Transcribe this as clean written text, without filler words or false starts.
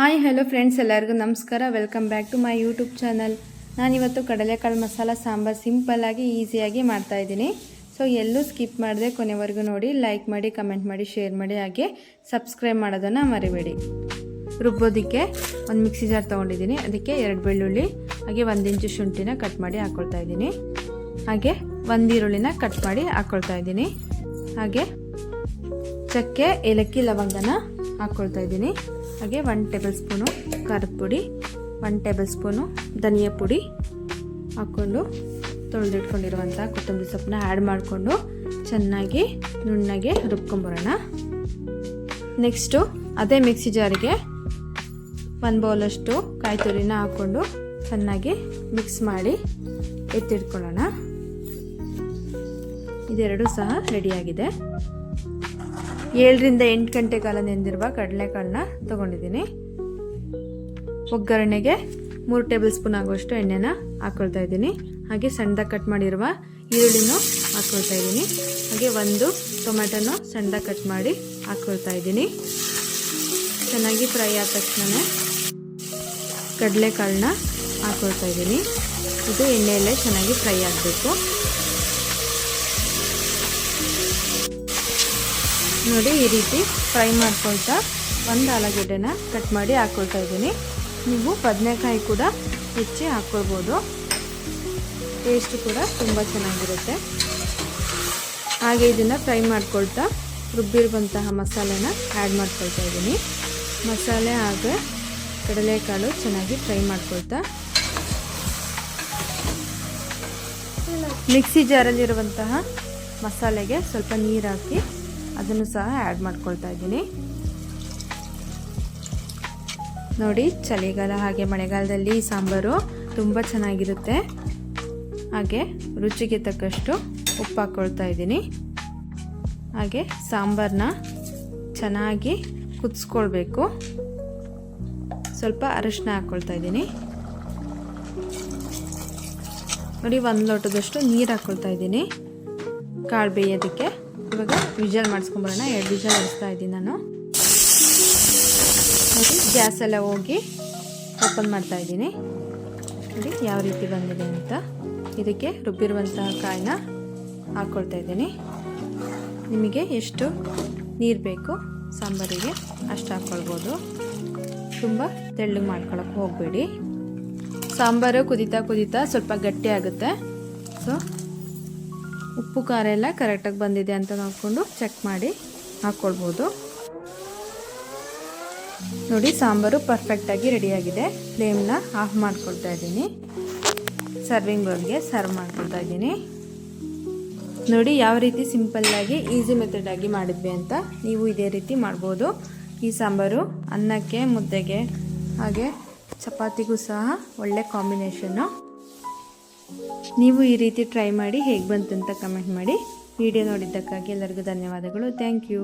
Hi hello friends, ಎಲ್ಲರಿಗೂ ನಮಸ್ಕಾರ. Welcome back to my YouTube channel. ನಾನಿವತ್ತು ಕಡಲೆಕಾಳು ಮಸಾಲ ಸಾಂಬಾರು ಸಿಂಪಲ್ಲಾಗಿ ಈಸಿಯಾಗಿ ಮಾಡ್ತಾಯಿದ್ದೀನಿ. ಸೊ ಎಲ್ಲೂ ಸ್ಕಿಪ್ ಮಾಡದೆ ಕೊನೆವರೆಗೂ ನೋಡಿ, ಲೈಕ್ ಮಾಡಿ, ಕಮೆಂಟ್ ಮಾಡಿ, ಶೇರ್ ಮಾಡಿ, ಹಾಗೆ ಸಬ್ಸ್ಕ್ರೈಬ್ ಮಾಡೋದನ್ನು ಮರಿಬೇಡಿ. ರುಬ್ಬೋದಕ್ಕೆ ಒಂದು ಮಿಕ್ಸಿ ಜಾರ್ ತೊಗೊಂಡಿದ್ದೀನಿ. ಅದಕ್ಕೆ 2 ಬೆಳ್ಳುಳ್ಳಿ ಹಾಗೆ 1 ಇಂಚು ಶುಂಠಿನ ಕಟ್ ಮಾಡಿ ಹಾಕ್ಕೊಳ್ತಾ ಇದ್ದೀನಿ. ಹಾಗೆ 1 ಈರುಳ್ಳಿನ ಕಟ್ ಮಾಡಿ ಹಾಕ್ಕೊಳ್ತಾ ಇದ್ದೀನಿ. ಹಾಗೆ ಚಕ್ಕೆ, ಏಲಕ್ಕಿ, ಲವಂಗನ ಹಾಕ್ಕೊಳ್ತಾ ಇದ್ದೀನಿ. ಹಾಗೆ 1 ಟೇಬಲ್ ಸ್ಪೂನು ಖಾರದ ಪುಡಿ, 1 ಟೇಬಲ್ ಸ್ಪೂನು ಧನಿಯಾ ಪುಡಿ ಹಾಕ್ಕೊಂಡು ತೊಳೆದಿಟ್ಕೊಂಡಿರುವಂಥ ಕೊತ್ತಂಬರಿ ಸೊಪ್ಪನ್ನ ಆ್ಯಡ್ ಮಾಡಿಕೊಂಡು ಚೆನ್ನಾಗಿ ನುಣ್ಣಗೆ ರುಬ್ಕೊಂಬರೋಣ. ನೆಕ್ಸ್ಟು ಅದೇ ಮಿಕ್ಸಿ ಜಾರಿಗೆ 1 ಬೌಲಷ್ಟು ಕಾಯಿ ತುರಿನ ಹಾಕ್ಕೊಂಡು ಚೆನ್ನಾಗಿ ಮಿಕ್ಸ್ ಮಾಡಿ ಎತ್ತಿಟ್ಕೊಳ್ಳೋಣ. ಇದೆರಡೂ ಸಹ ರೆಡಿಯಾಗಿದೆ. 7 ರಿಂದ 8 ಗಂಟೆ ಕಾಲ ನೆಂದಿರುವ ಕಡಲೆಕಾಳನ್ನ ತೊಗೊಂಡಿದ್ದೀನಿ. ಒಗ್ಗರಣೆಗೆ 3 ಟೇಬಲ್ ಸ್ಪೂನ್ ಆಗುವಷ್ಟು ಎಣ್ಣೆನ ಹಾಕ್ಕೊಳ್ತಾ ಇದ್ದೀನಿ. ಹಾಗೆ ಸಣ್ಣದಾಗಿ ಕಟ್ ಮಾಡಿರುವ ಈರುಳ್ಳಿನೂ ಹಾಕ್ಕೊಳ್ತಾ ಇದ್ದೀನಿ. ಹಾಗೆ 1 ಟೊಮೆಟೊನೂ ಸಣ್ಣದಾಗಿ ಕಟ್ ಮಾಡಿ ಹಾಕ್ಕೊಳ್ತಾ ಇದ್ದೀನಿ. ಚೆನ್ನಾಗಿ ಫ್ರೈ ಆದ ತಕ್ಷಣ ಕಡಲೆಕಾಳನ್ನ ಹಾಕ್ಕೊಳ್ತಾ ಇದ್ದೀನಿ. ಇದು ಎಣ್ಣೆಯಲ್ಲೇ ಚೆನ್ನಾಗಿ ಫ್ರೈ ಆಗಬೇಕು. ನೋಡಿ, ಈ ರೀತಿ ಫ್ರೈ ಮಾಡ್ಕೊಳ್ತಾ 1 ಆಲೂಗಡ್ಡೆನ ಕಟ್ ಮಾಡಿ ಹಾಕ್ಕೊಳ್ತಾ ಇದ್ದೀನಿ. ನೀವು ಬದನೆಕಾಯಿ ಕೂಡ ಹೆಚ್ಚಿ ಹಾಕ್ಕೊಳ್ಬೋದು, ಟೇಸ್ಟ್ ಕೂಡ ತುಂಬ ಚೆನ್ನಾಗಿರುತ್ತೆ. ಹಾಗೆ ಇದನ್ನು ಫ್ರೈ ಮಾಡ್ಕೊಳ್ತಾ ರುಬ್ಬಿರುವಂತಹ ಮಸಾಲೆನ ಆ್ಯಡ್ ಮಾಡ್ಕೊಳ್ತಾ ಇದ್ದೀನಿ. ಮಸಾಲೆ ಹಾಗೆ ಕಡಲೆಕಾಳು ಚೆನ್ನಾಗಿ ಫ್ರೈ ಮಾಡ್ಕೊಳ್ತಾ ಮಿಕ್ಸಿ ಜಾರಲ್ಲಿರುವಂತಹ ಮಸಾಲೆಗೆ ಸ್ವಲ್ಪ ನೀರು ಹಾಕಿ ಅದನ್ನು ಸಹ ಆ್ಯಡ್ ಮಾಡ್ಕೊಳ್ತಾ ಇದ್ದೀನಿ. ನೋಡಿ, ಚಳಿಗಾಲ ಹಾಗೆ ಮಳೆಗಾಲದಲ್ಲಿ ಸಾಂಬಾರು ತುಂಬ ಚೆನ್ನಾಗಿರುತ್ತೆ. ಹಾಗೆ ರುಚಿಗೆ ತಕ್ಕಷ್ಟು ಉಪ್ಪು ಹಾಕ್ಕೊಳ್ತಾ ಇದ್ದೀನಿ. ಹಾಗೆ ಸಾಂಬಾರನ್ನ ಚೆನ್ನಾಗಿ ಕುದಿಸ್ಕೊಳ್ಬೇಕು. ಸ್ವಲ್ಪ ಅರಿಶಿನ ಹಾಕ್ಕೊಳ್ತಾ ಇದ್ದೀನಿ. ನೋಡಿ, 1 ಲೋಟದಷ್ಟು ನೀರು ಹಾಕ್ಕೊಳ್ತಾ ಇದ್ದೀನಿ ಕಾಳು ಬೇಯೋದಕ್ಕೆ. ಇವಾಗ ವಿಜಲ್ ಮಾಡಿಸ್ಕೊಂಬರೋಣ. 2 ವಿಜಲ್ ಹೊಡಿಸ್ತಾ ಇದ್ದೀನಿ ನಾನು. ನೋಡಿ, ಗ್ಯಾಸ್ ಎಲ್ಲ ಹೋಗಿ ಓಪನ್ ಮಾಡ್ತಾ ಇದ್ದೀನಿ. ನೋಡಿ ಯಾವ ರೀತಿ ಬಂದಿದೆ ಅಂತ. ಇದಕ್ಕೆ ರುಬ್ಬಿರುವಂತಹ ಕಾಯಿನ ಹಾಕ್ಕೊಳ್ತಾ ಇದ್ದೀನಿ. ನಿಮಗೆ ಎಷ್ಟು ನೀರು ಬೇಕು ಸಾಂಬಾರಿಗೆ ಅಷ್ಟು ಹಾಕ್ಕೊಳ್ಬೋದು. ತುಂಬ ತೆಳ್ಳಗೆ ಮಾಡ್ಕೊಳಕ್ಕೆ ಹೋಗಬೇಡಿ. ಸಾಂಬಾರು ಕುದೀತಾ ಕುದೀತಾ ಸ್ವಲ್ಪ ಗಟ್ಟಿ ಆಗುತ್ತೆ. ಸೊ ಉಪ್ಪು ಖಾರ ಎಲ್ಲ ಕರೆಕ್ಟಾಗಿ ಬಂದಿದೆ ಅಂತ ನೋಡಿಕೊಂಡು ಚೆಕ್ ಮಾಡಿ ಹಾಕ್ಕೊಳ್ಬೋದು. ನೋಡಿ, ಸಾಂಬಾರು ಪರ್ಫೆಕ್ಟಾಗಿ ರೆಡಿಯಾಗಿದೆ. ಫ್ಲೇಮ್ನ ಆಫ್ ಮಾಡ್ಕೊಳ್ತಾ ಇದ್ದೀನಿ. ಸರ್ವಿಂಗ್ ಬೌಲ್ಗೆ ಸರ್ವ್ ಮಾಡ್ಕೊಳ್ತಾ ಇದ್ದೀನಿ. ನೋಡಿ ಯಾವ ರೀತಿ ಸಿಂಪಲ್ಲಾಗಿ ಈಸಿ ಮೆಥಡಾಗಿ ಮಾಡಿದ್ವಿ ಅಂತ. ನೀವು ಇದೇ ರೀತಿ ಮಾಡ್ಬೋದು. ಈ ಸಾಂಬಾರು ಅನ್ನಕ್ಕೆ, ಮುದ್ದೆಗೆ ಹಾಗೆ ಚಪಾತಿಗೂ ಸಹ ಒಳ್ಳೆ ಕಾಂಬಿನೇಷನ್ನು. ನೀವು ಈ ರೀತಿ ಟ್ರೈ ಮಾಡಿ ಹೇಗೆ ಬಂತು ಅಂತ ಕಮೆಂಟ್ ಮಾಡಿ. ವಿಡಿಯೋ ನೋಡಿದ್ದಕ್ಕಾಗಿ ಎಲ್ಲರಿಗೂ ಧನ್ಯವಾದಗಳು. Thank you.